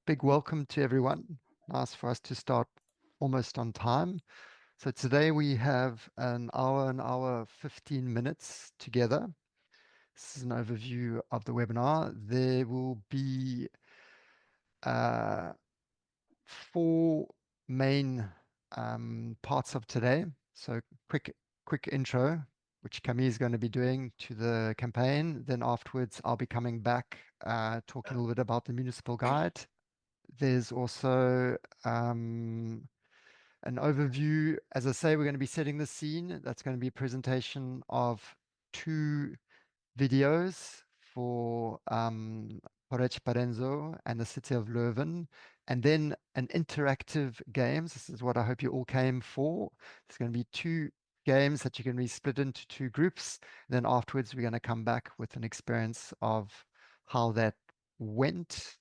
big welcome to everyone. Nice for us to start almost on time. So today we have an hour, 15 minutes together. This is an overview of the webinar. There will be uh, four main parts of today. So quick intro, which Camille is going to be doing to the campaign. Then afterwards, I'll be coming back talking a little bit about the municipal guide. There's also an overview. As I say, we're going to be setting the scene. That's going to be a presentation of two videos for Porec-Parenzo and the city of Leuven, and then an interactive games. This is what I hope you all came for. There's going to be two games that you can be split into two groups. Then afterwards, we're going to come back with an experience of how that went.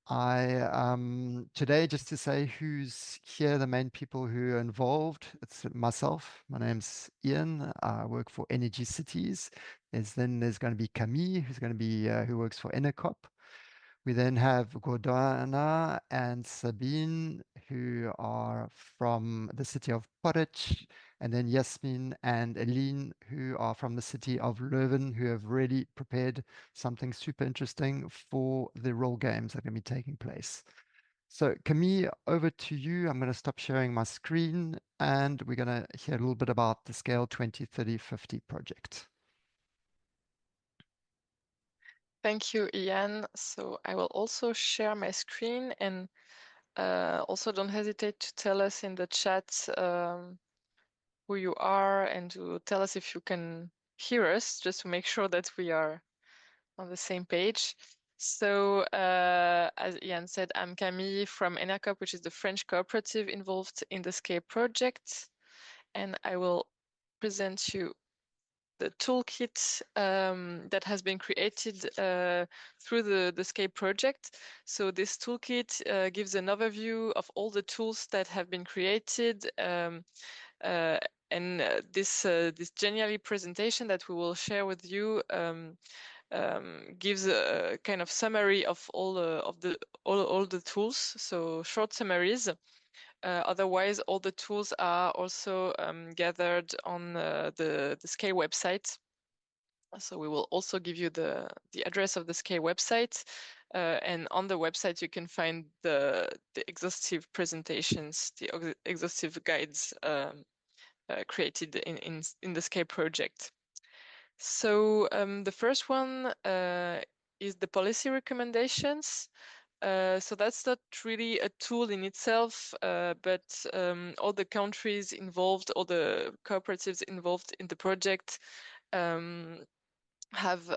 Today, just to say who's here, the main people who are involved, it's myself. My name's Ian. I work for Energy Cities. There's going to be Camille, who's going to be who works for Enercop. We then have Gordana and Sabine, who are from the city of Porec, and then Yasmin and Eline, who are from the city of Leuven, who have really prepared something super interesting for the role games that are going to be taking place. So Camille, over to you. I'm going to stop sharing my screen, and we're going to hear a little bit about the SCALE 2030-50 project. Thank you, Ian. So I will also share my screen, and also don't hesitate to tell us in the chat who you are and to tell us if you can hear us, just to make sure that we are on the same page. So as Ian said, I'm Camille from Enercop, which is the French cooperative involved in the SCALE project. And I will present you the toolkit that has been created through the SCALE project. So this toolkit gives an overview of all the tools that have been created, and this generally presentation that we will share with you gives a kind of summary of all the tools, so short summaries. Otherwise, all the tools are also gathered on the SCALE website. So we will also give you the address of the SCALE website. And on the website, you can find the exhaustive presentations, the exhaustive guides created in the SCALE project. So the first one is the policy recommendations. So that's not really a tool in itself, but all the countries involved, all the cooperatives involved in the project have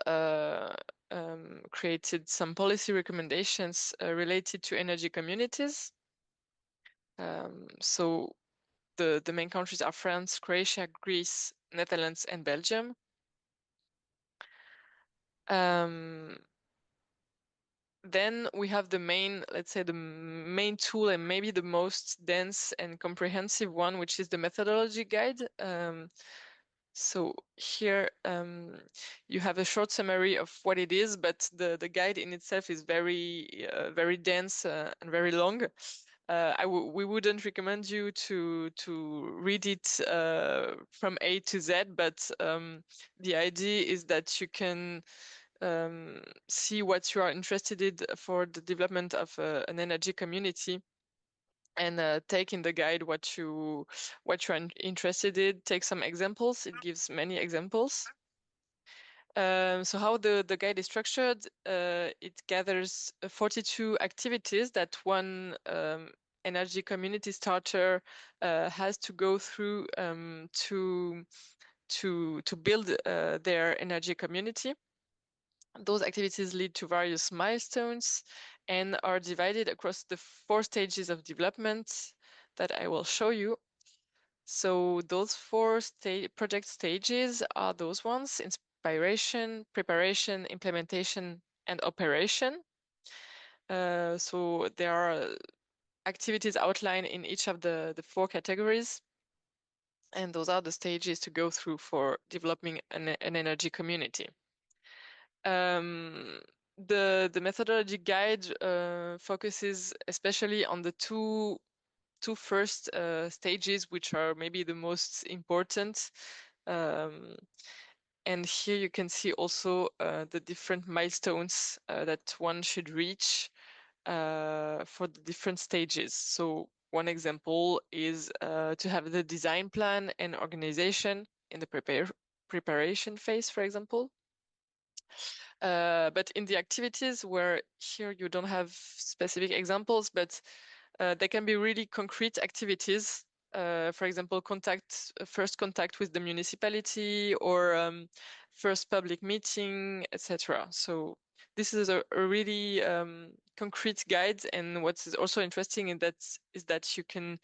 created some policy recommendations related to energy communities. So the main countries are France, Croatia, Greece, Netherlands, and Belgium. Then we have the main, let's say the main tool and maybe the most dense and comprehensive one, which is the methodology guide. So here you have a short summary of what it is, but the guide in itself is very dense and very long. We wouldn't recommend you to read it from A to Z, but the idea is that you can see what you are interested in for the development of an energy community, and take in the guide what you're interested in. Take some examples. It gives many examples. So how the guide is structured, it gathers 42 activities that one energy community starter has to go through to build their energy community. Those activities lead to various milestones and are divided across the 4 stages of development that I will show you. So those 4 project stages are those ones: inspiration, preparation, implementation, and operation. So there are activities outlined in each of the 4 categories. And those are the stages to go through for developing an energy community. the methodology guide focuses especially on the two first stages, which are maybe the most important. Um, and here you can see also the different milestones that one should reach for the different stages. So one example is to have the design plan and organization in the preparation phase, for example. But in the activities where here you don't have specific examples, but they can be really concrete activities. For example, first contact with the municipality, or first public meeting, etc. So this is a really concrete guide. And what is also interesting in that is that you can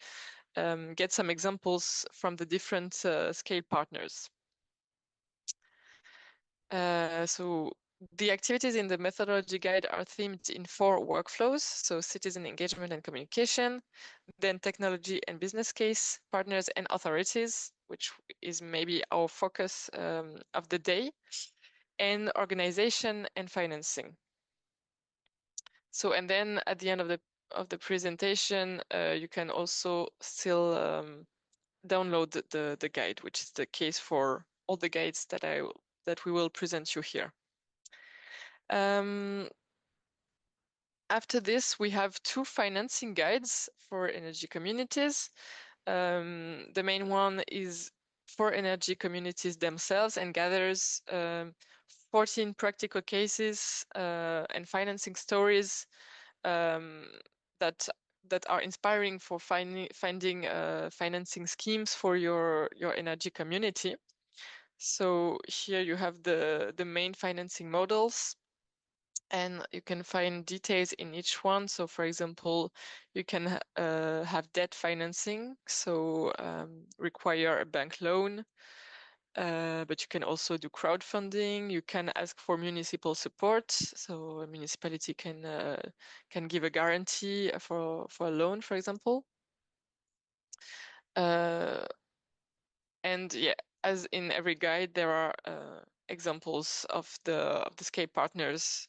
get some examples from the different SCALE partners. So the activities in the methodology guide are themed in 4 workflows. So citizen engagement and communication, then technology and business case, partners and authorities, which is maybe our focus of the day, and organization and financing. So, and then at the end of the presentation, you can also still download the guide, which is the case for all the guides that we will present you here. After this, we have 2 financing guides for energy communities. The main one is for energy communities themselves and gathers 14 practical cases and financing stories that are inspiring for finding financing schemes for your energy community. So here you have the main financing models, and you can find details in each one. So for example, you can have debt financing, so require a bank loan, but you can also do crowdfunding. You can ask for municipal support, so a municipality can give a guarantee for a loan, for example. And yeah, as in every guide, there are examples of the SCALE partners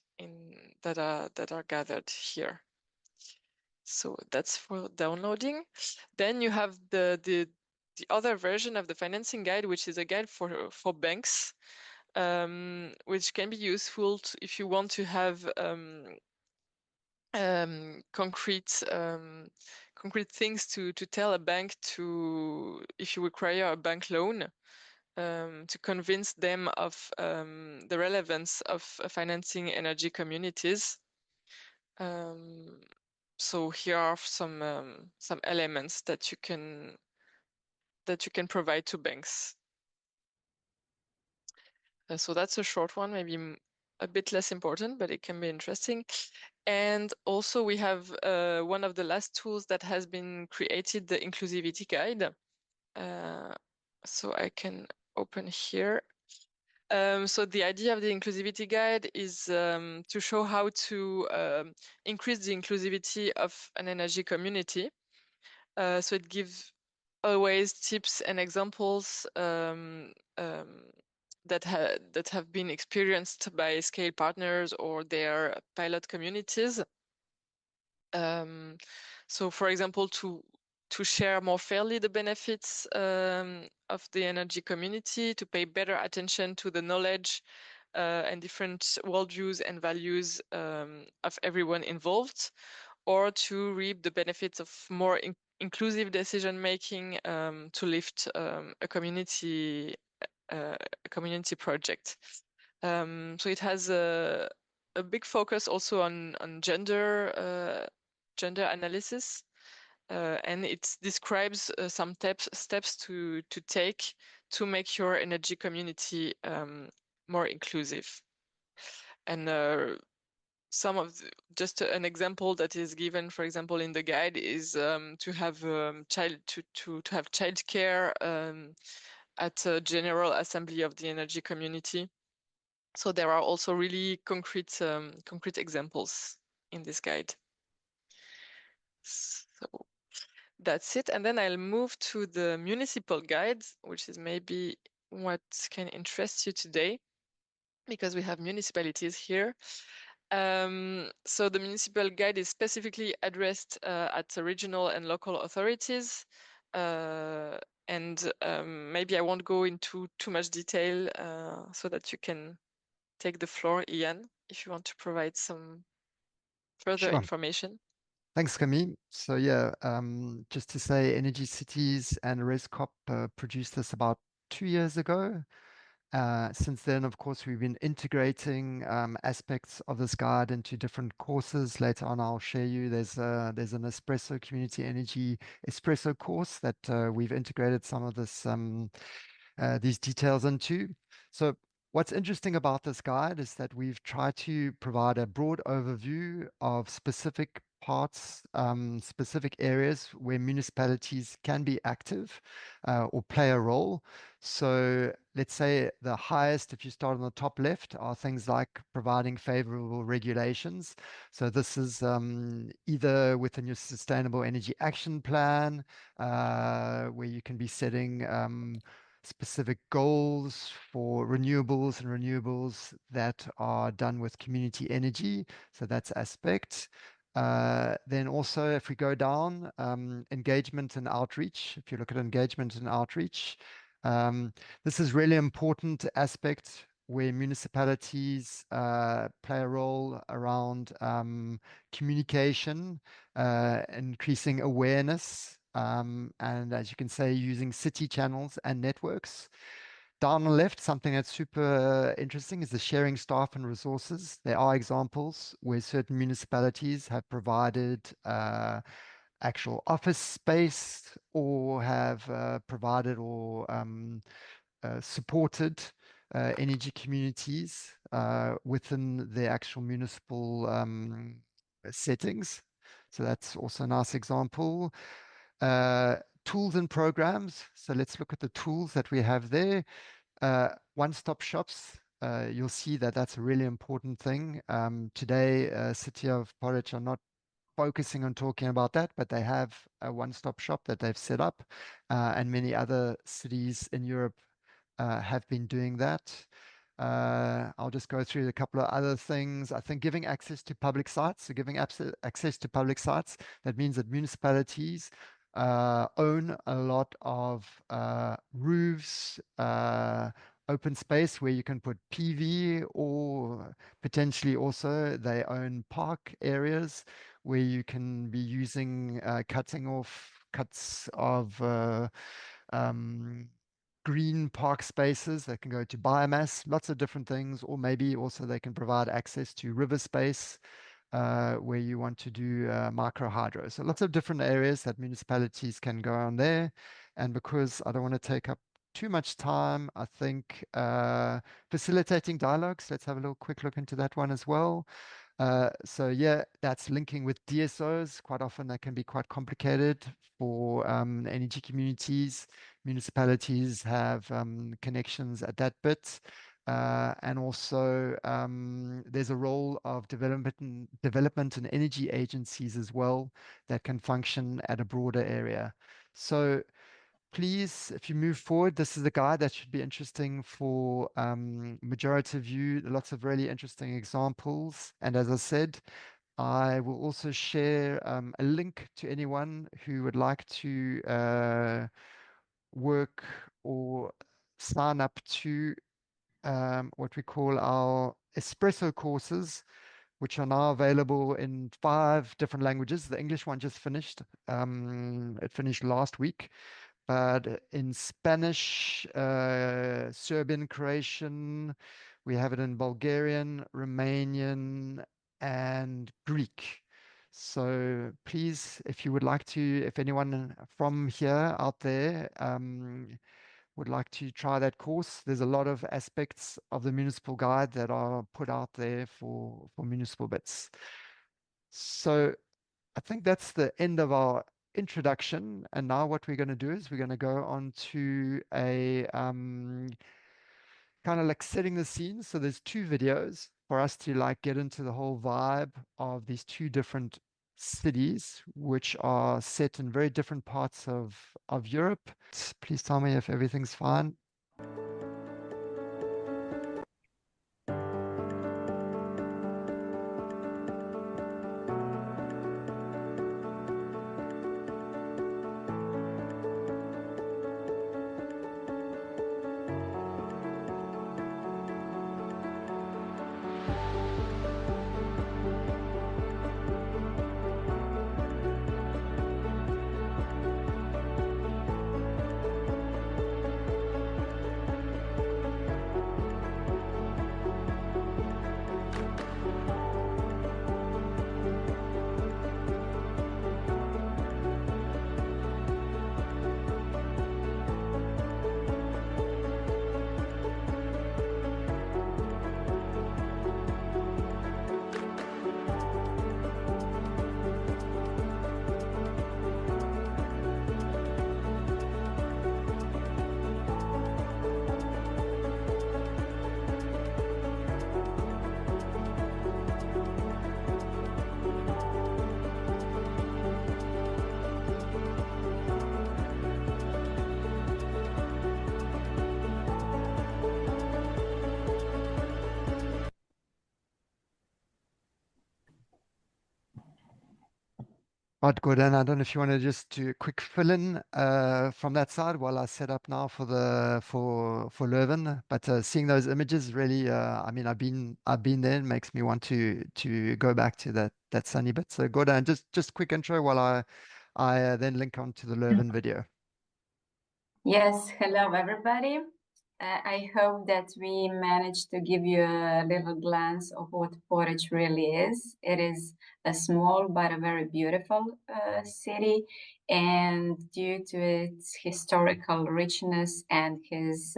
that are gathered here. So that's for downloading. Then you have the other version of the financing guide, which is a guide for banks, which can be useful if you want to have concrete things to tell a bank if you require a bank loan, to convince them of the relevance of financing energy communities. So here are some elements that you can provide to banks. So that's a short one, maybe a bit less important, but it can be interesting. And also we have one of the last tools that has been created, the inclusivity guide. So I can open here. So the idea of the inclusivity guide is to show how to increase the inclusivity of an energy community. So it gives always tips and examples that have been experienced by SCALE partners or their pilot communities. So for example, to share more fairly the benefits of the energy community, to pay better attention to the knowledge and different worldviews and values of everyone involved, or to reap the benefits of more inclusive decision making to lift a community project. So it has a big focus also on gender analysis, and it describes some steps to take to make your energy community more inclusive. And just an example that is given, for example, in the guide is to have have childcare at a general assembly of the energy community. So there are also really concrete examples in this guide. So that's it. And then I'll move to the municipal guide, which is maybe what can interest you today, because we have municipalities here. So the municipal guide is specifically addressed at the regional and local authorities. And maybe I won't go into too much detail so that you can take the floor, Ian, if you want to provide some further Sure. information. Thanks, Camille. So yeah, just to say, Energy Cities and ResCop produced this about 2 years ago. Since then, of course, we've been integrating aspects of this guide into different courses. Later on, I'll share you. There's an espresso community energy espresso course that we've integrated some of these details into. So what's interesting about this guide is that we've tried to provide a broad overview of specific parts, specific areas where municipalities can be active or play a role. So let's say the highest, if you start on the top left, are things like providing favorable regulations. So this is either within your Sustainable Energy Action Plan, where you can be setting specific goals for renewables that are done with community energy. So that's aspect. Then also, if we go down, engagement and outreach, if you look at engagement and outreach, this is really important aspect where municipalities play a role around communication, increasing awareness, and as you can say, using city channels and networks. Down on the left, something that's super interesting is the sharing staff and resources. There are examples where certain municipalities have provided actual office space or have provided or supported energy communities within the actual municipal settings. So that's also a nice example. Uh, Tools and programs. So let's look at the tools that we have there. One-stop shops. You'll see that that's a really important thing. Today, City of Porec are not focusing on talking about that, but they have a one-stop shop that they've set up, and many other cities in Europe have been doing that. I'll just go through a couple of other things. I think giving access to public sites, so giving access to public sites, that means that municipalities own a lot of roofs, open space where you can put PV, or potentially also they own park areas where you can be using cutting off cuts of um, green park spaces that can go to biomass, lots of different things, or maybe also they can provide access to river space where you want to do micro hydro. So lots of different areas that municipalities can go on there. And because I don't want to take up too much time, I think facilitating dialogues, let's have a little quick look into that one as well. So yeah, that's linking with DSOs. Quite often that can be quite complicated for energy communities. Municipalities have connections at that bit. And also there's a role of development and energy agencies as well that can function at a broader area. So please, if you move forward, this is a guide that should be interesting for majority of you. Lots of really interesting examples. And as I said, I will also share a link to anyone who would like to work or sign up to what we call our espresso courses, which are now available in 5 different languages. The English one just finished. It finished last week, but in Spanish, Serbian, Croatian, we have it in Bulgarian, Romanian, and Greek. So please, if you would like to, if anyone from here out there would like to try that course, there's a lot of aspects of the municipal guide that are put out there for municipal bits. So I think that's the end of our introduction. And now what we're going to do is we're going to go on to a kind of like setting the scene. So there's 2 videos for us to like get into the whole vibe of these 2 different cities, which are set in very different parts of Europe. Please tell me if everything's fine. Right, Gordon, I don't know if you want to just do a quick fill in from that side while I set up now for the for Leuven. But seeing those images really, I mean, I've been there. It makes me want to go back to that sunny bit. So Gordon, just quick intro while I then link on to the Leuven video. Yes, hello everybody. I hope that we managed to give you a little glance of what Porec really is. It is a small but a very beautiful city, and due to its historical richness and his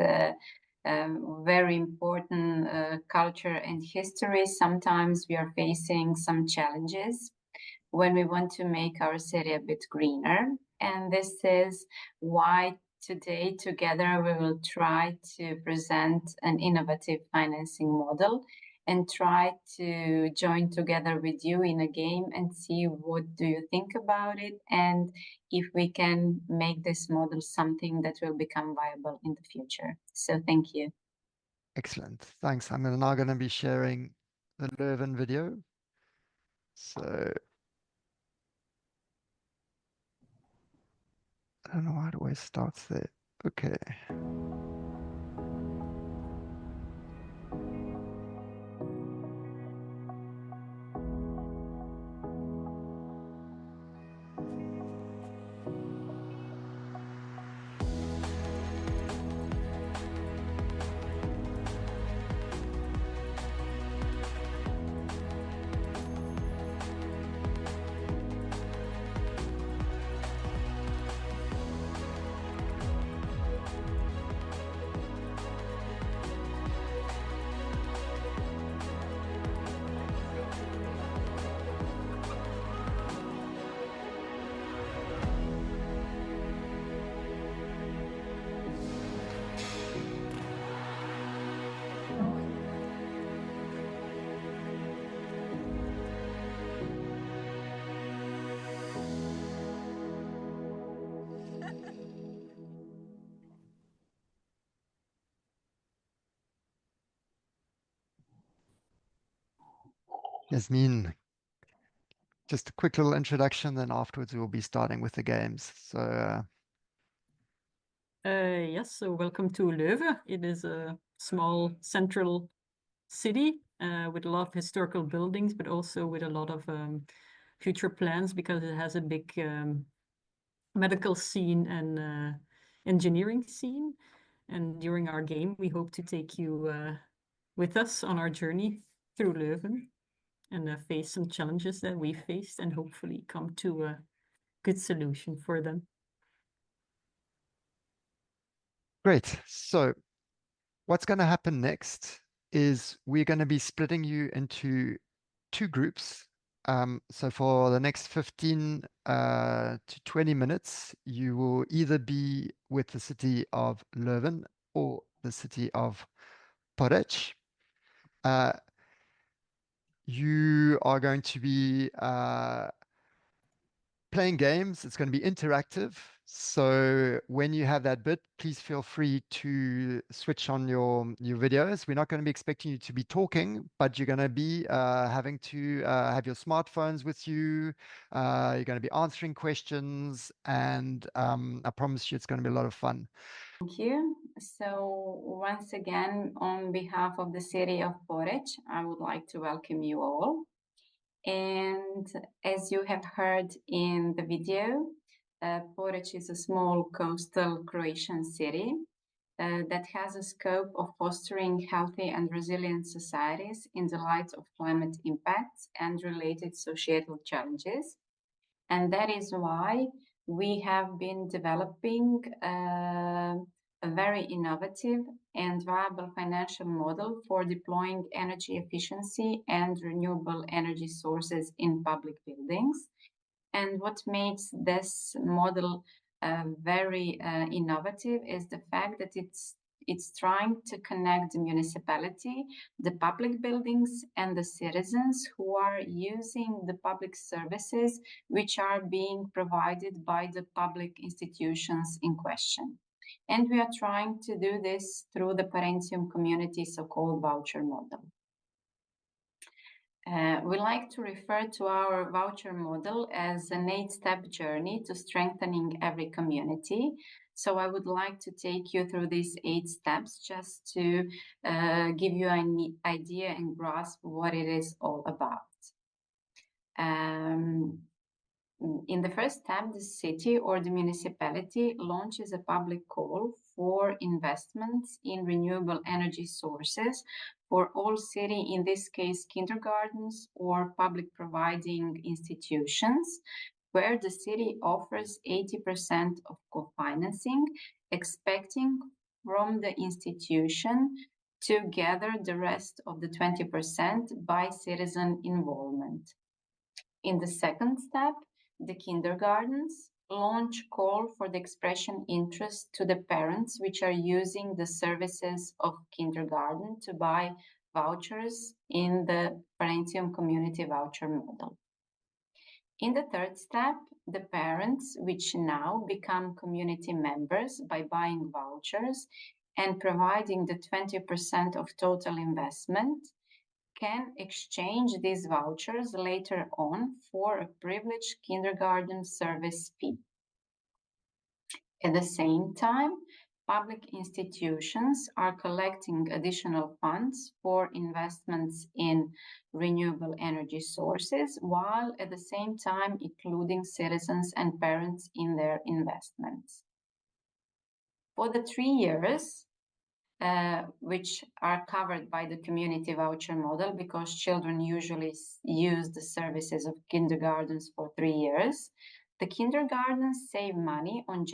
very important culture and history, sometimes we are facing some challenges when we want to make our city a bit greener. And this is why today together we will try to present an innovative financing model and try to join together with you in a game and see what do you think about it and if we can make this model something that will become viable in the future. So thank you. Excellent. Thanks. I'm now going to be sharing the Leuven video. So I don't know why it always starts there. Okay. Yasmin, just a quick little introduction, then afterwards we'll be starting with the games. So Yes, so welcome to Leuven. It is a small central city with a lot of historical buildings, but also with a lot of future plans because it has a big medical scene and engineering scene. And during our game, we hope to take you with us on our journey through Leuven and face some challenges that we faced and hopefully come to a good solution for them. great. So what's going to happen next is we're going to be splitting you into two groups. So for the next 15 to 20 minutes, you will either be with the city of Leuven or the city of Porec. You are going to be playing games. It's going to be interactive. So when you have that bit, please feel free to switch on your videos. We're not going to be expecting you to be talking, but you're going to be having to have your smartphones with you. You're going to be answering questions, and I promise you it's going to be a lot of fun. Thank you. So once again, on behalf of the city of Porec, I would like to welcome you all. And as you have heard in the video, Porec is a small coastal Croatian city that has a scope of fostering healthy and resilient societies in the light of climate impacts and related societal challenges. And that is why we have been developing a very innovative and viable financial model for deploying energy efficiency and renewable energy sources in public buildings. And what makes this model very innovative is the fact that it's trying to connect the municipality, the public buildings, and the citizens who are using the public services which are being provided by the public institutions in question. And we are trying to do this through the Parenzo community so-called voucher model. We like to refer to our voucher model as an 8-step journey to strengthening every community. So I would like to take you through these 8 steps just to give you an idea and grasp what it is all about. In the first step, the city or the municipality launches a public call for investments in renewable energy sources for all city, in this case, kindergartens or public providing institutions, where the city offers 80% of co-financing, expecting from the institution to gather the rest of the 20% by citizen involvement. In the second step, the kindergartens launch call for the expression interest to the parents which are using the services of kindergarten to buy vouchers in the Parenzo community voucher model. In the third step, the parents, which now become community members by buying vouchers and providing the 20% of total investment, can exchange these vouchers later on for a privileged kindergarten service fee. At the same time, public institutions are collecting additional funds for investments in renewable energy sources, while at the same time including citizens and parents in their investments. For the 3 years, which are covered by the community voucher model, because children usually use the services of kindergartens for 3 years. The kindergartens save money on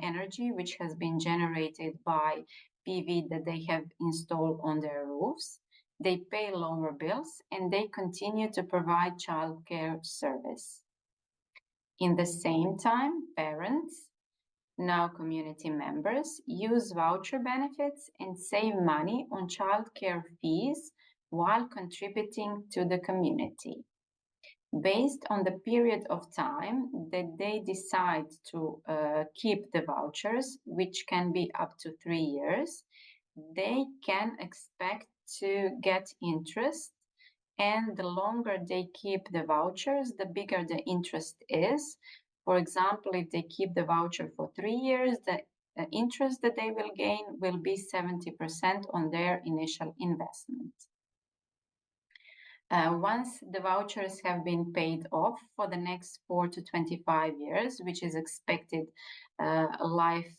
energy which has been generated by PV that they have installed on their roofs. They pay lower bills and they continue to provide childcare service. In the same time, parents, now community members, use voucher benefits and save money on childcare fees while contributing to the community. Based on the period of time that they decide to keep the vouchers, which can be up to 3 years, they can expect to get interest, and the longer they keep the vouchers, the bigger the interest is. For example, if they keep the voucher for 3 years, the interest that they will gain will be 70% on their initial investment. Once the vouchers have been paid off for the next 4 to 25 years, which is expected life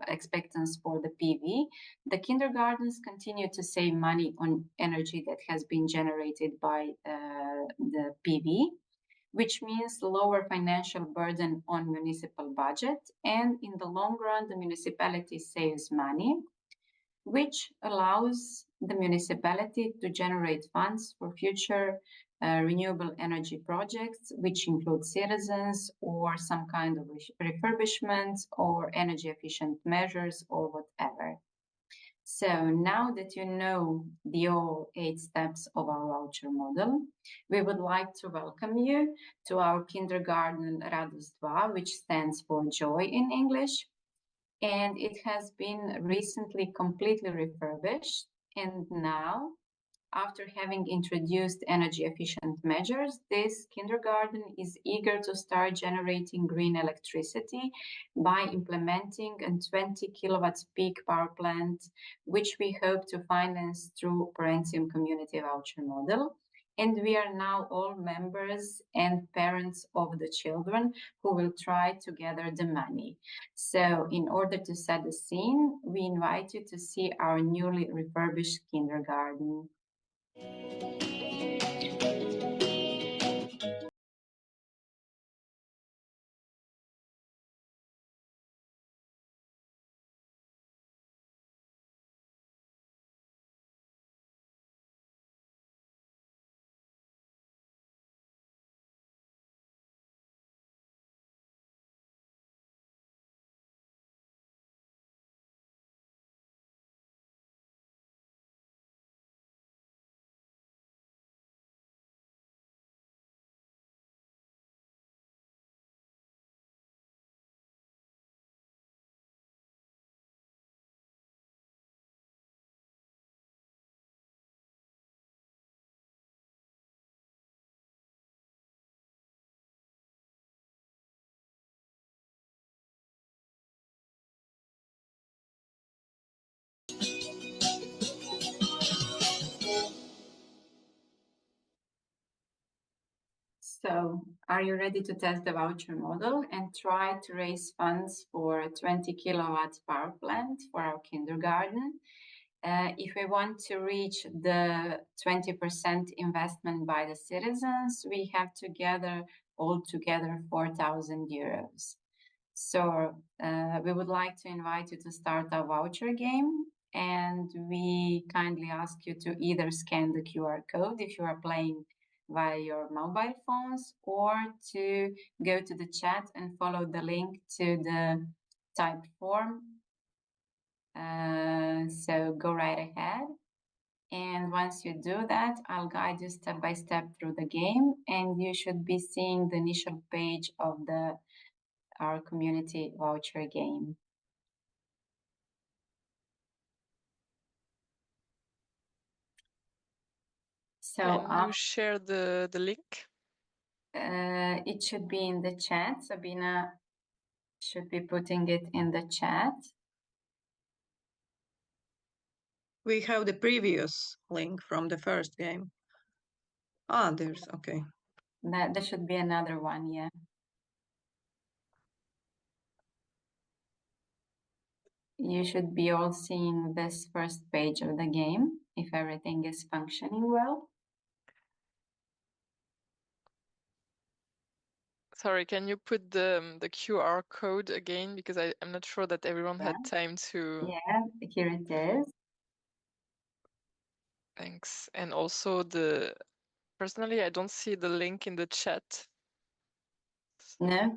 expectancy for the PV, the kindergartens continue to save money on energy that has been generated by the PV, which means lower financial burden on municipal budget, and in the long run, the municipality saves money, which allows the municipality to generate funds for future renewable energy projects, which include citizens or some kind of refurbishments or energy efficient measures or whatever. So now that you know the all 8 steps of our voucher model, we would like to welcome you to our kindergarten Radost 2, which stands for joy in English. And it has been recently completely refurbished. And now, after having introduced energy efficient measures, this kindergarten is eager to start generating green electricity by implementing a 20 kilowatts peak power plant, which we hope to finance through Parenzo community voucher model. And we are now all members and parents of the children who will try to gather the money. So in order to set the scene, we invite you to see our newly refurbished kindergarten. So, are you ready to test the voucher model and try to raise funds for a 20 kilowatts power plant for our kindergarten? If we want to reach the 20% investment by the citizens, we have to gather altogether 4,000 euros. So we would like to invite you to start a voucher game, and we kindly ask you to either scan the QR code if you are playing via your mobile phones, or to go to the chat and follow the link to the typed form. So go right ahead. And once you do that, I'll guide you step by step through the game, and you should be seeing the initial page of our community voucher game. So can you share the link? It should be in the chat. Sabina should be putting it in the chat. We have the previous link from the first game. Ah, there's, okay. There should be another one, yeah. You should be all seeing this first page of the game, if everything is functioning well. Sorry, can you put the QR code again? Because I'm not sure that everyone had time to... Yeah, here it is. Thanks. And also personally, I don't see the link in the chat. No?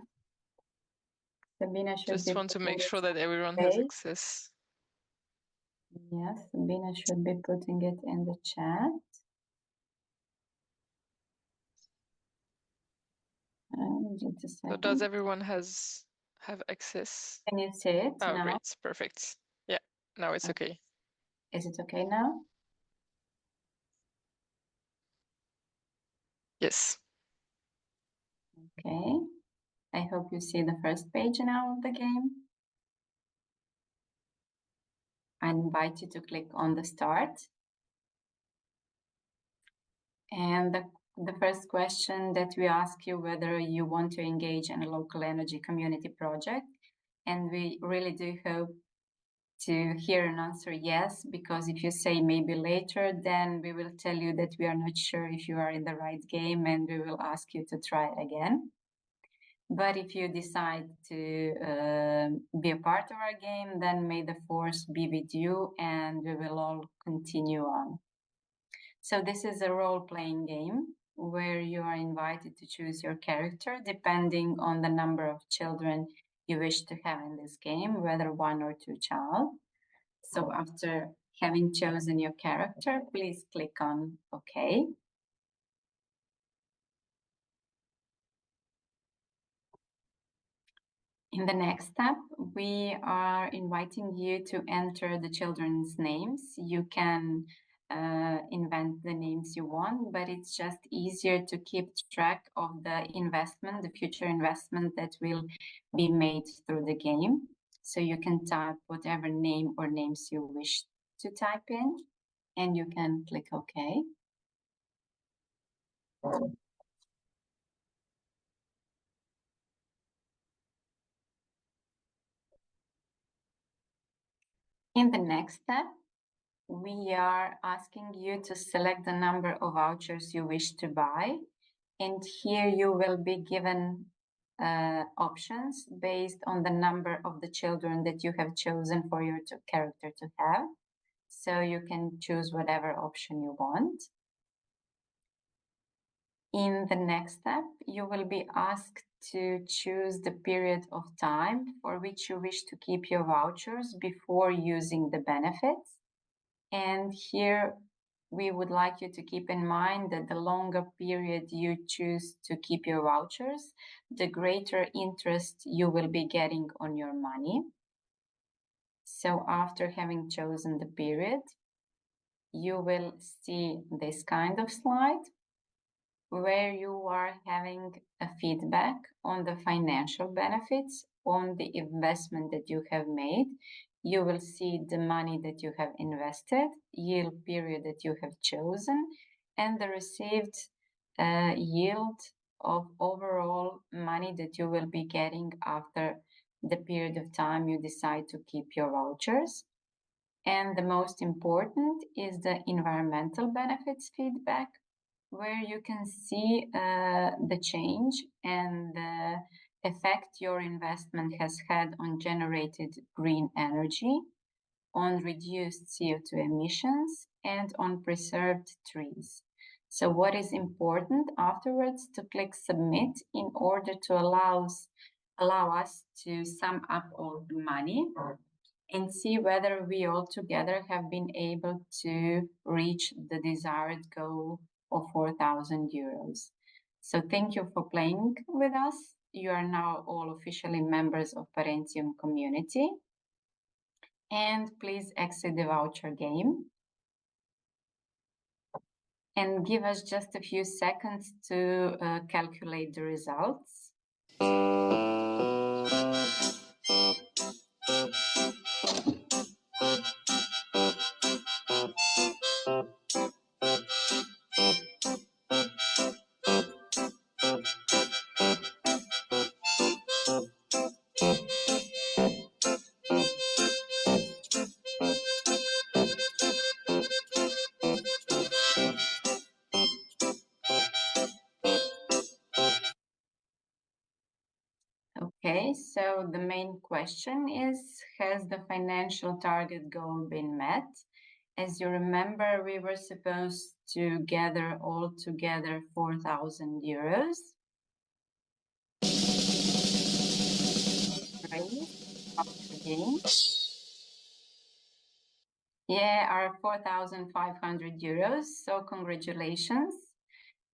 Sabina should Just want to make sure that everyone has access. Yes, Sabina should be putting it in the chat. Just a second. So does everyone have access? Can you see it Oh, now? great, perfect. Yeah, now it's okay. Is it okay now? Yes. Okay. I hope you see the first page now of the game. I invite you to click on the start. And the first question that we ask you whether you want to engage in a local energy community project. And we really do hope to hear an answer yes, because if you say maybe later, then we will tell you that we are not sure if you are in the right game, and we will ask you to try it again. But if you decide to be a part of our game, then may the force be with you, and we will all continue on. So this is a role-playing game where you are invited to choose your character depending on the number of children you wish to have in this game, whether 1 or 2 child. So after having chosen your character, please click on OK. In the next step, we are inviting you to enter the children's names. You can invent the names you want, but it's just easier to keep track of the investment, the future investment that will be made through the game. So you can type whatever name or names you wish to type in, and you can click OK. In the next step, we are asking you to select the number of vouchers you wish to buy. And here you will be given options based on the number of the children that you have chosen for your character to have. So you can choose whatever option you want. In the next step, you will be asked to choose the period of time for which you wish to keep your vouchers before using the benefits. And here we would like you to keep in mind that the longer period you choose to keep your vouchers, the greater interest you will be getting on your money. So after having chosen the period, you will see this kind of slide where you are having a feedback on the financial benefits on the investment that you have made You will see the money that you have invested, yield period that you have chosen, and the received yield of overall money that you will be getting after the period of time you decide to keep your vouchers. And the most important is the environmental benefits feedback, where you can see the change and the effect your investment has had on generated green energy, on reduced CO2 emissions, and on preserved trees. So what is important afterwards to click submit in order to allow us to sum up all the money and see whether we all together have been able to reach the desired goal of 4,000 euros. So thank you for playing with us. You are now all officially members of Parentium community. And please exit the voucher game. And give us just a few seconds to calculate the results. Okay, so the main question is, has the financial target goal been met? As you remember, we were supposed to gather all together 4,000 euros. Again. Yeah, our 4,500 euros. So congratulations.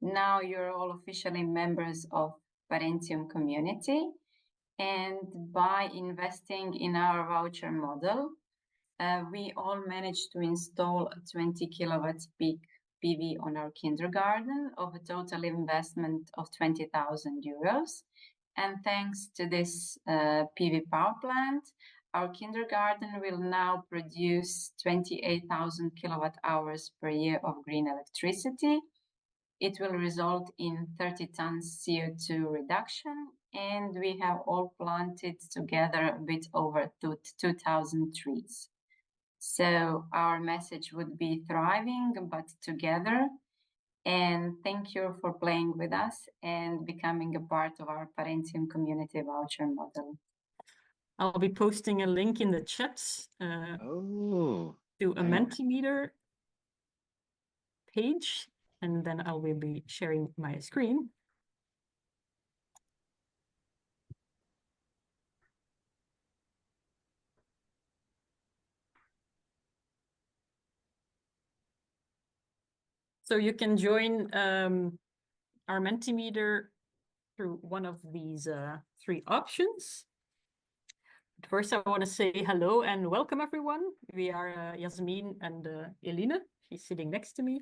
Now you're all officially members of Parentium community. And by investing in our voucher model, we all managed to install a 20 kilowatts peak PV on our kindergarten of a total investment of 20,000 euros. And thanks to this PV power plant, our kindergarten will now produce 28,000 kilowatt hours per year of green electricity. It will result in 30 tons CO2 reduction, and we have all planted together a bit over 2,000 trees. So our message would be thriving, but together. And thank you for playing with us and becoming a part of our Parentium community voucher model. I'll be posting a link in the chats to a Mentimeter page, and then I will be sharing my screen. So you can join our Mentimeter through one of these three options. First, I want to say hello and welcome everyone. We are Jasmin and Eline. She's sitting next to me.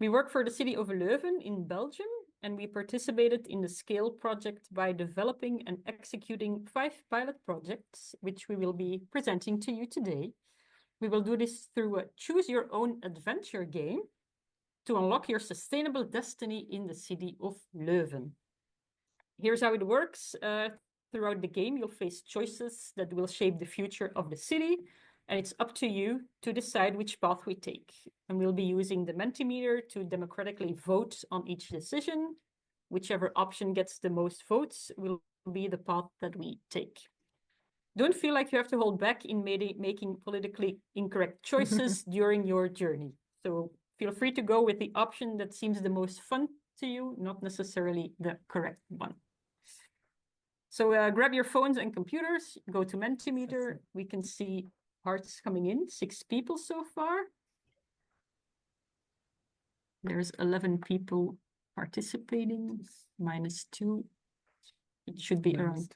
We work for the city of Leuven in Belgium, and we participated in the SCALE project by developing and executing 5 pilot projects, which we will be presenting to you today. We will do this through a choose your own adventure game to unlock your sustainable destiny in the city of Leuven. Here's how it works. Throughout the game, you'll face choices that will shape the future of the city, and it's up to you to decide which path we take. And we'll be using the Mentimeter to democratically vote on each decision. Whichever option gets the most votes will be the path that we take. Don't feel like you have to hold back in making politically incorrect choices during your journey. So feel free to go with the option that seems the most fun to you, not necessarily the correct one. So grab your phones and computers, go to Mentimeter. We can see hearts coming in, 6 people so far. There's 11 people participating, -2. It should be around,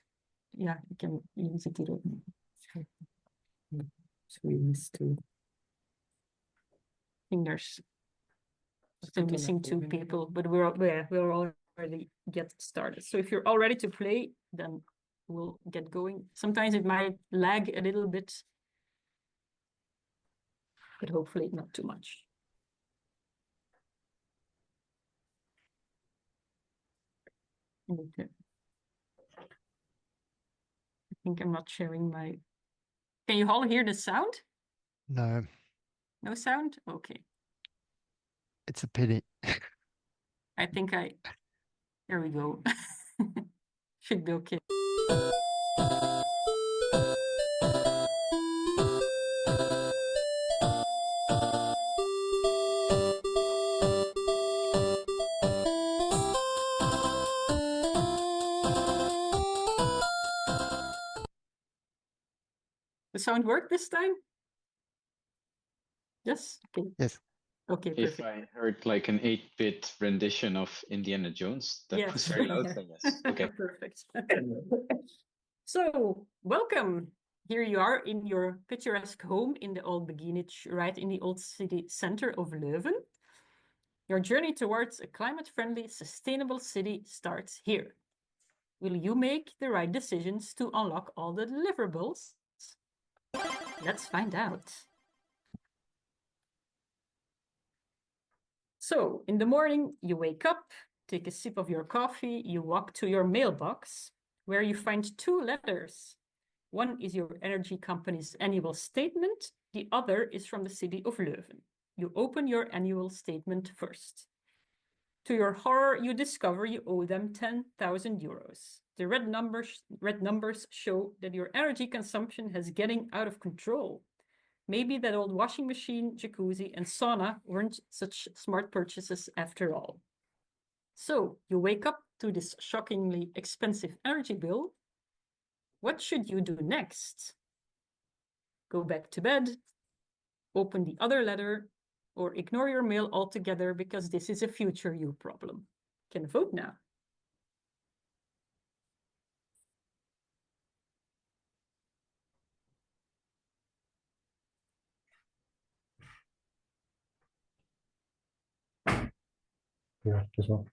yeah, you can use it. So we missed 2. I think there's still missing 2 people, but we're already get started. So if you're all ready to play, then we'll get going. Sometimes it might lag a little bit, but hopefully not too much. Okay. I think I'm not sharing my... Can you all hear the sound? No, No sound? Okay. it's a pity. I think there we go. Should be okay. The sound work this time? Yes? Okay. Yes. Okay, If perfect. I heard like an 8-bit rendition of Indiana Jones, that Yes. was very loud, then yes. Okay. Perfect. So, welcome. Here you are in your picturesque home in the Old Beginich, right in the old city center of Leuven. Your journey towards a climate-friendly, sustainable city starts here. Will you make the right decisions to unlock all the deliverables? Let's find out. So, in the morning, you wake up, take a sip of your coffee, you walk to your mailbox, where you find 2 letters. One is your energy company's annual statement, the other is from the city of Leuven. You open your annual statement first. To your horror, you discover you owe them 10,000 euros. The red numbers show that your energy consumption is getting out of control. Maybe that old washing machine, jacuzzi, and sauna weren't such smart purchases after all. So you wake up to this shockingly expensive energy bill. What should you do next? Go back to bed, open the other letter, or ignore your mail altogether because this is a future you problem. Can vote now. Yeah, as well.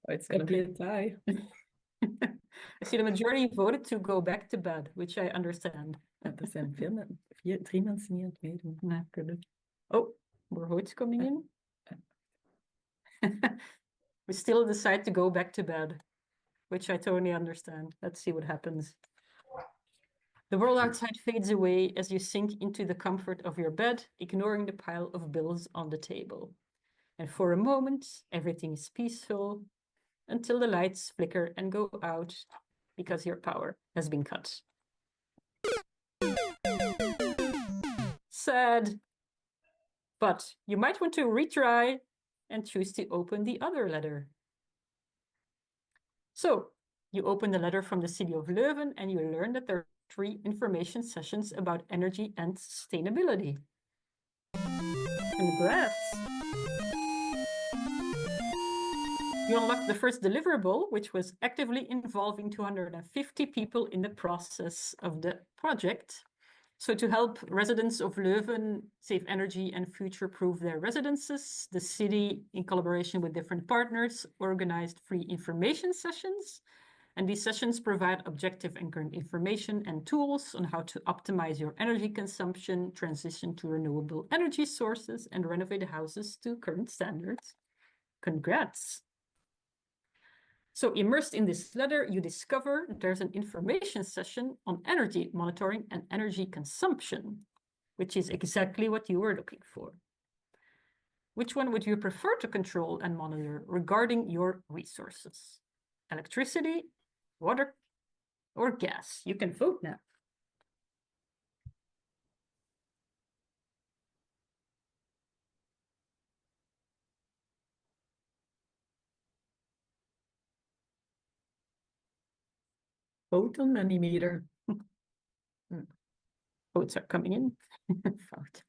It's going to be a tie. I see the majority voted to go back to bed, which I understand. Er zijn drie mensen niet aan het meedoen. Nee, gelukkig. Oh, more votes coming in. We still decide to go back to bed, which I totally understand. Let's see what happens. The world outside fades away as you sink into the comfort of your bed, ignoring the pile of bills on the table. And for a moment, everything is peaceful until the lights flicker and go out because your power has been cut. Sad. But you might want to retry and choose to open the other letter. So you open the letter from the city of Leuven and you learn that there are 3 information sessions about energy and sustainability. Congrats! You unlocked the first deliverable, which was actively involving 250 people in the process of the project. So to help residents of Leuven save energy and future-proof their residences, the city, in collaboration with different partners, organized free information sessions. And these sessions provide objective and current information and tools on how to optimize your energy consumption, transition to renewable energy sources, and renovate houses to current standards. Congrats! So immersed in this letter, you discover there's an information session on energy monitoring and energy consumption, which is exactly what you were looking for. Which one would you prefer to control and monitor regarding your resources? Electricity, water, or gas? You can vote now. Vote on Mentimeter. Votes are coming in. Fout.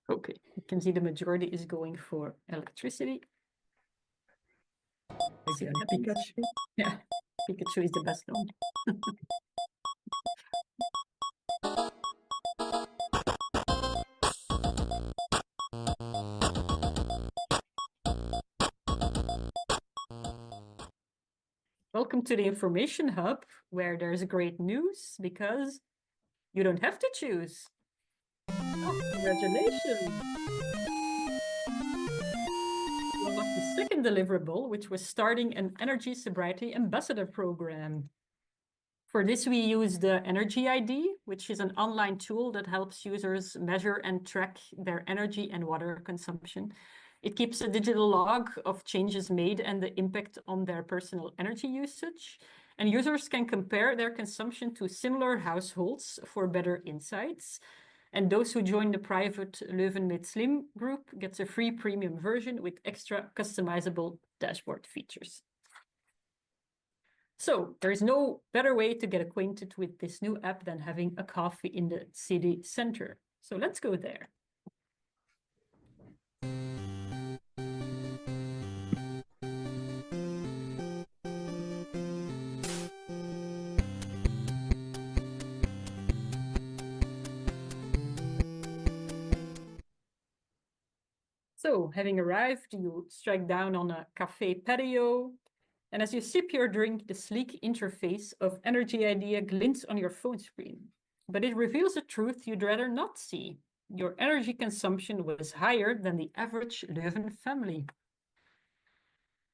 Okay, you can see the majority is going for electricity. Is it Pikachu? Yeah, Pikachu is the best known. Welcome to the Information Hub, where there's great news because you don't have to choose. Oh, congratulations! You unlocked the second deliverable, which was starting an energy sobriety ambassador program. For this, we use the Energy ID, which is an online tool that helps users measure and track their energy and water consumption. It keeps a digital log of changes made and the impact on their personal energy usage. And users can compare their consumption to similar households for better insights. And those who join the private Leuven Made Slim group gets a free premium version with extra customizable dashboard features. So there is no better way to get acquainted with this new app than having a coffee in the city center. So let's go there. So having arrived, you strike down on a cafe patio. And as you sip your drink, the sleek interface of Energy Idea glints on your phone screen. But it reveals a truth you'd rather not see. Your energy consumption was higher than the average Leuven family.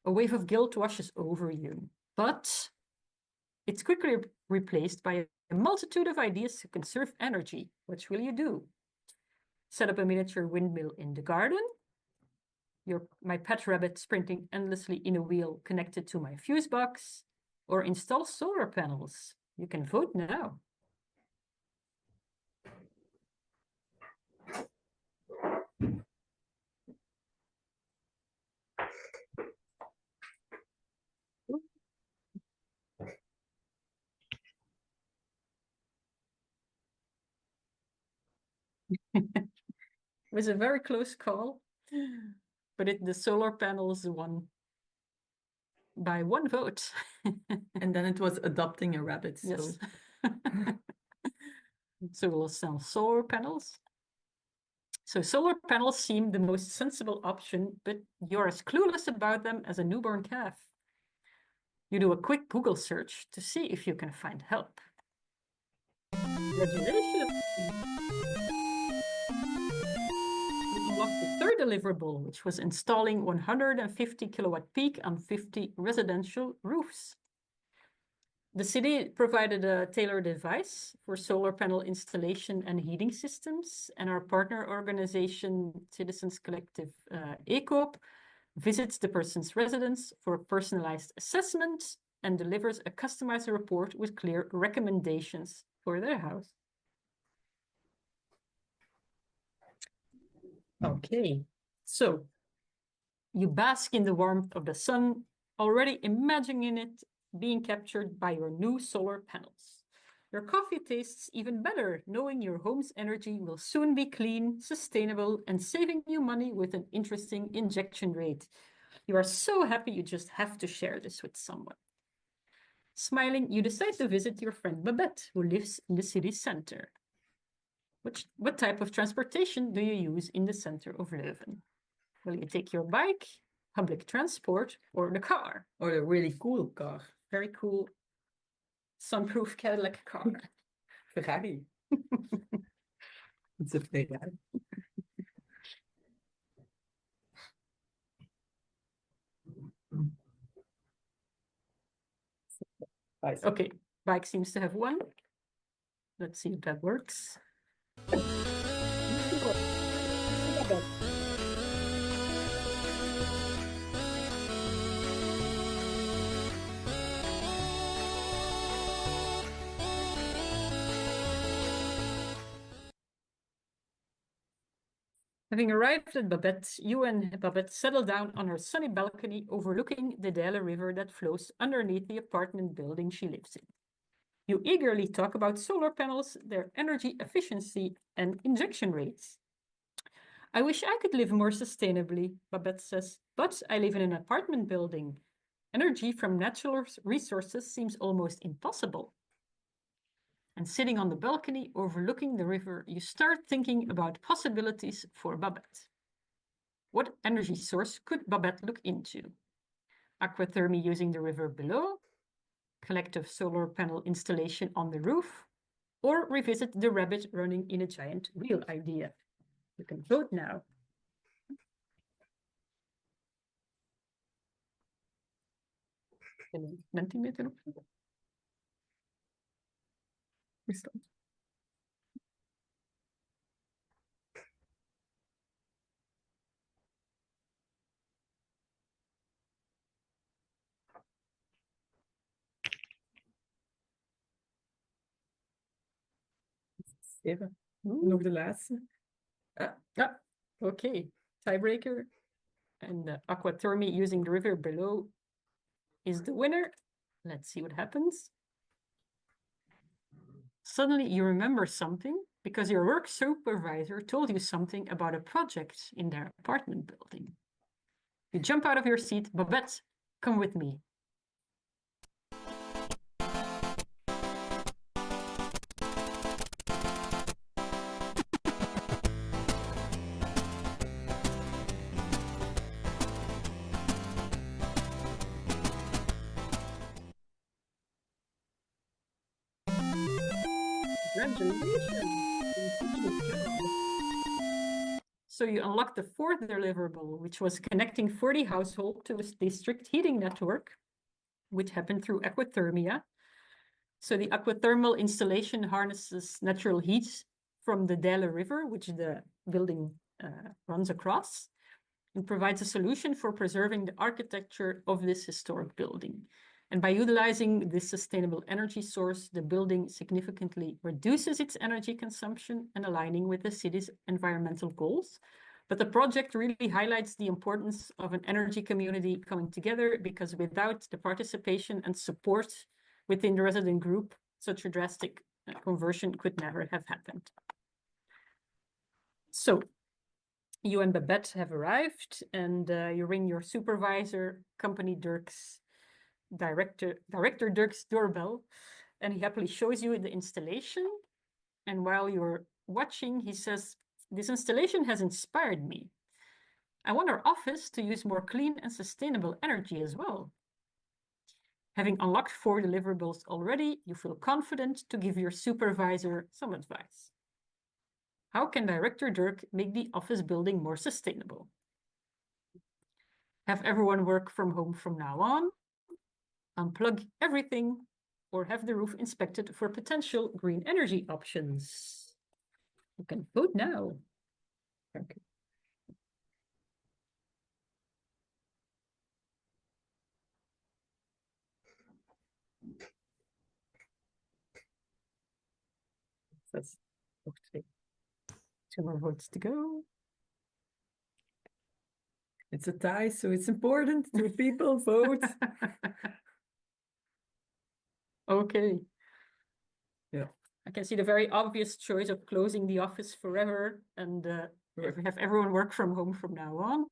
A wave of guilt washes over you, but it's quickly replaced by a multitude of ideas to conserve energy. What will you do? Set up a miniature windmill in the garden? My pet rabbit sprinting endlessly in a wheel connected to my fuse box, or install solar panels? You can vote now. It was a very close call, but the solar panels won by 1 vote. And then it was adopting a rabbit. So. Yes. So we'll sell solar panels. So solar panels seem the most sensible option, but you're as clueless about them as a newborn calf. You do a quick Google search to see if you can find help. Congratulations! You unlocked the third deliverable, which was installing 150 kilowatt peak on 50 residential roofs. The city provided a tailored device for solar panel installation and heating systems, and our partner organization, Citizens Collective ECOOP, visits the person's residence for a personalized assessment and delivers a customized report with clear recommendations for their house. Okay, so you bask in the warmth of the sun, already imagining it being captured by your new solar panels. Your coffee tastes even better, knowing your home's energy will soon be clean, sustainable, and saving you money with an interesting injection rate. You are so happy you just have to share this with someone. Smiling, you decide to visit your friend Babette, who lives in the city center. What type of transportation do you use in the center of Leuven? Will you take your bike, public transport, or the car? Or a really cool car. Very cool sunproof Cadillac car. Ferrari. It's a Ferrari. Okay, bike seems to have one. Let's see if that works. Having arrived at Babette, you and Babette settle down on her sunny balcony overlooking the Delle River that flows underneath the apartment building she lives in. You eagerly talk about solar panels, their energy efficiency, and injection rates. I wish I could live more sustainably, Babette says, but I live in an apartment building. Energy from natural resources seems almost impossible. And sitting on the balcony overlooking the river, you start thinking about possibilities for Babette. What energy source could Babette look into? Aquathermy using the river below? collective solar panel installation on the roof, or revisit the rabbit running in a giant wheel idea. You can vote now. Centimeter of Bestand. Even. Nog de laatste. Okay. Tiebreaker. And aquathermy using the river below is the winner. Let's see what happens. Suddenly you remember something because your work supervisor told you something about a project in their apartment building. You jump out of your seat. Babette, come with me. So you unlocked the fourth deliverable, which was connecting 40 households to a district heating network, which happened through aquathermia. So the aquathermal installation harnesses natural heat from the Delle River, which the building runs across, and provides a solution for preserving the architecture of this historic building. And by utilizing this sustainable energy source, the building significantly reduces its energy consumption and aligning with the city's environmental goals. But the project really highlights the importance of an energy community coming together, because without the participation and support within the resident group, such a drastic conversion could never have happened. So you and Babette have arrived, and you ring your supervisor, company Dirk's director Dirk's doorbell, and he happily shows you the installation. And while you're watching, he says, "This installation has inspired me. I want our office to use more clean and sustainable energy as well." Having unlocked 4 deliverables already, you feel confident to give your supervisor some advice. How can Director Dirk make the office building more sustainable? Have everyone work from home from now on? Unplug everything, or have the roof inspected for potential green energy options? You can vote now. Okay. That's okay. 2 more votes to go. It's a tie, so it's important to people vote. Okay. Yeah. I can see the very obvious choice of closing the office forever and have everyone work from home from now on.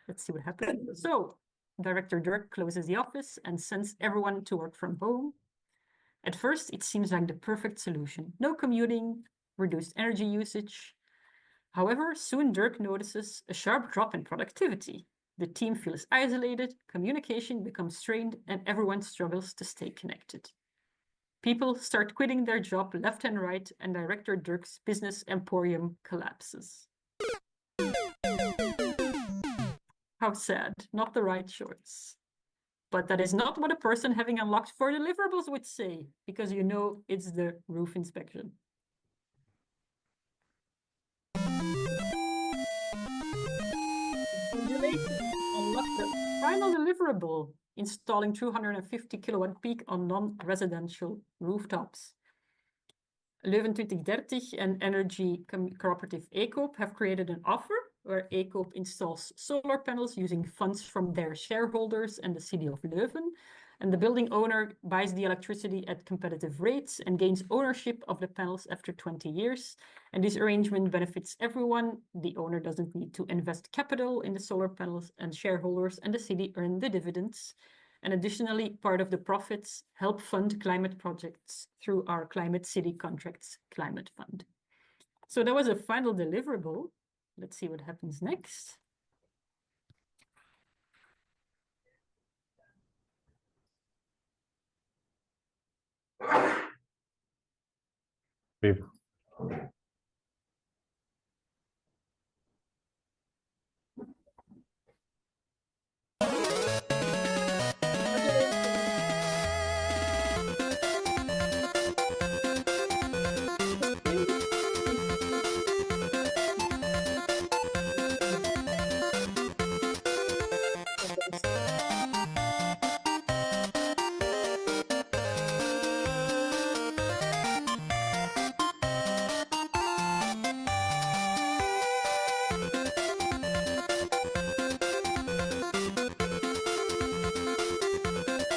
Let's see what happens. So, Director Dirk closes the office and sends everyone to work from home. At first, it seems like the perfect solution. No commuting, reduced energy usage. However, soon Dirk notices a sharp drop in productivity. The team feels isolated, communication becomes strained, and everyone struggles to stay connected. People start quitting their job left and right, and Director Dirk's business emporium collapses. How sad, not the right choice. But that is not what a person having unlocked 4 deliverables would say, because you know it's the roof inspection. Unlock the final deliverable, installing 250 kilowatt peak on non-residential rooftops. Leuven 2030 and energy cooperative ECOOP have created an offer where ECOOP installs solar panels using funds from their shareholders and the city of Leuven. And the building owner buys the electricity at competitive rates and gains ownership of the panels after 20 years. And this arrangement benefits everyone. The owner doesn't need to invest capital in the solar panels, and shareholders and the city earn the dividends. And additionally, part of the profits help fund climate projects through our Climate City Contracts Climate Fund. So that was a final deliverable. Let's see what happens next. Leave.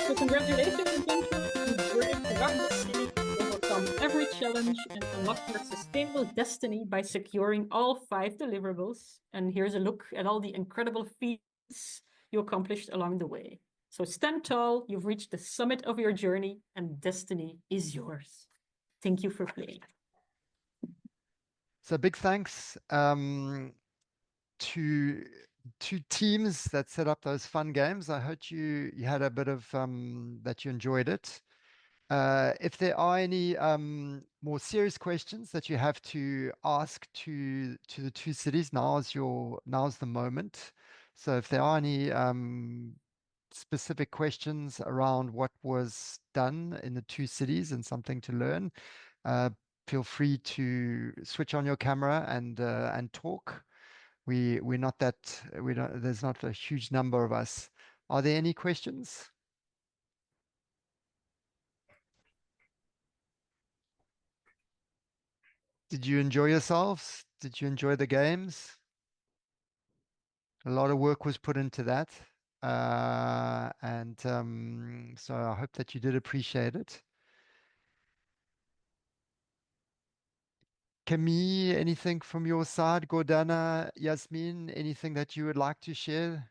So congratulations, adventurers! You braved the darkness city, overcome every challenge, and unlocked your sustainable destiny by securing all 5 deliverables. And here's a look at all the incredible feats you accomplished along the way. So stand tall, you've reached the summit of your journey, and destiny is yours. Thank you for playing. So big thanks to teams that set up those fun games. I hope you had a bit of that you enjoyed it. If there are any more serious questions that you have to ask to the 2 cities, now's the moment. So if there are any specific questions around what was done in the 2 cities and something to learn, feel free to switch on your camera and talk. We're not that we don't. There's not a huge number of us. Are there any questions? Did you enjoy yourselves? Did you enjoy the games? A lot of work was put into that. And so I hope that you did appreciate it. Camille, anything from your side? Gordana, Yasmin, anything that you would like to share?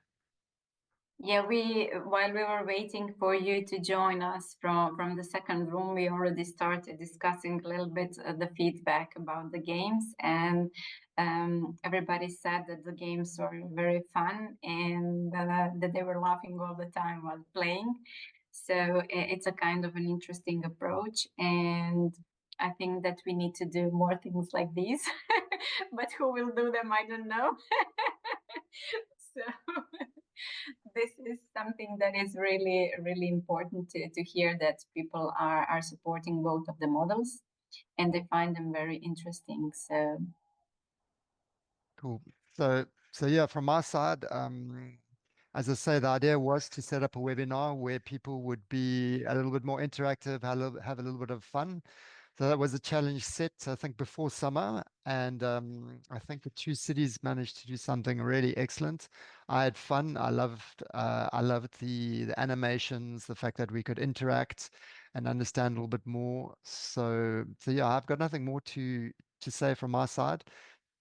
Yeah, while we were waiting for you to join us from the second room, we already started discussing a little bit the feedback about the games, and everybody said that the games were very fun and that they were laughing all the time while playing. So it's a kind of an interesting approach, and I think that we need to do more things like these. But who will do them, I don't know. So this is something that is really, really important to hear, that people are supporting both of the models and they find them very interesting. So Cool. So yeah, from my side, as I say, the idea was to set up a webinar where people would be a little bit more interactive, have a little bit of fun. So that was a challenge set, I think, before summer, and I think the 2 cities managed to do something really excellent. I had fun. I loved the animations, the fact that we could interact and understand a little bit more. So yeah, I've got nothing more to say from my side.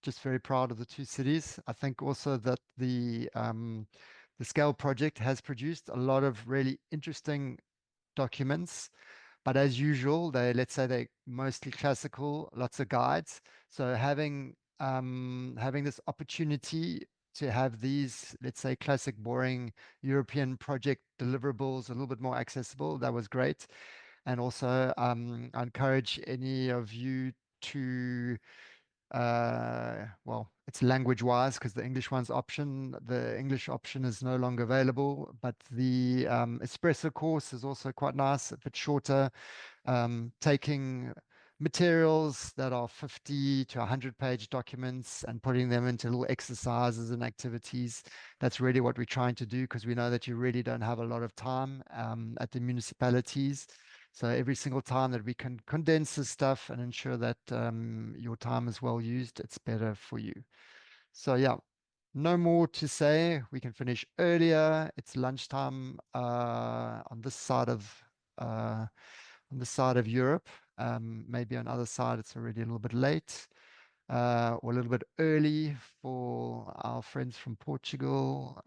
Just very proud of the 2 cities. I think also that the SCALE project has produced a lot of really interesting documents. But as usual, let's say they're mostly classical, lots of guides. So having this opportunity to have these, let's say, classic, boring European project deliverables a little bit more accessible, that was great. And also, I encourage any of you to well, it's language wise because the English English option is no longer available, but the espresso course is also quite nice, a bit shorter, taking materials that are 50 to 100-page documents and putting them into little exercises and activities. That's really what we're trying to do, because we know that you really don't have a lot of time at the municipalities. So every single time that we can condense this stuff and ensure that your time is well used, it's better for you. So yeah, no more to say. We can finish earlier. It's lunchtime on this side of Europe. Maybe on the other side, it's already a little bit late or a little bit early for our friends from Portugal.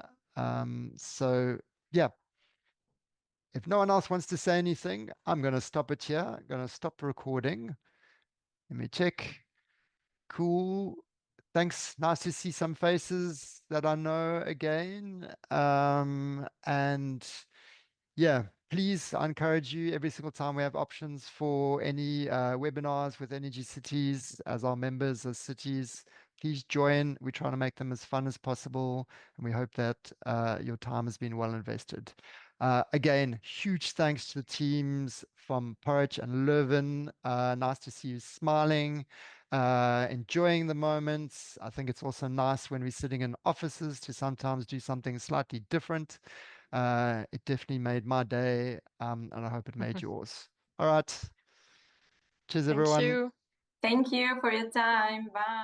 So yeah, if no one else wants to say anything, I'm going to stop it here. I'm going to stop recording. Let me check. Cool. Thanks. Nice to see some faces that I know again. And yeah, please, I encourage you every single time we have options for any webinars with Energy Cities as our members, as cities, please join. We're trying to make them as fun as possible, and we hope that your time has been well invested. Again, huge thanks to the teams from Porec and Leuven. Nice to see you smiling, enjoying the moments. I think it's also nice when we're sitting in offices to sometimes do something slightly different. It definitely made my day, and I hope it made yours. All right. Cheers, Thank everyone. you. Thank you for your time. Bye.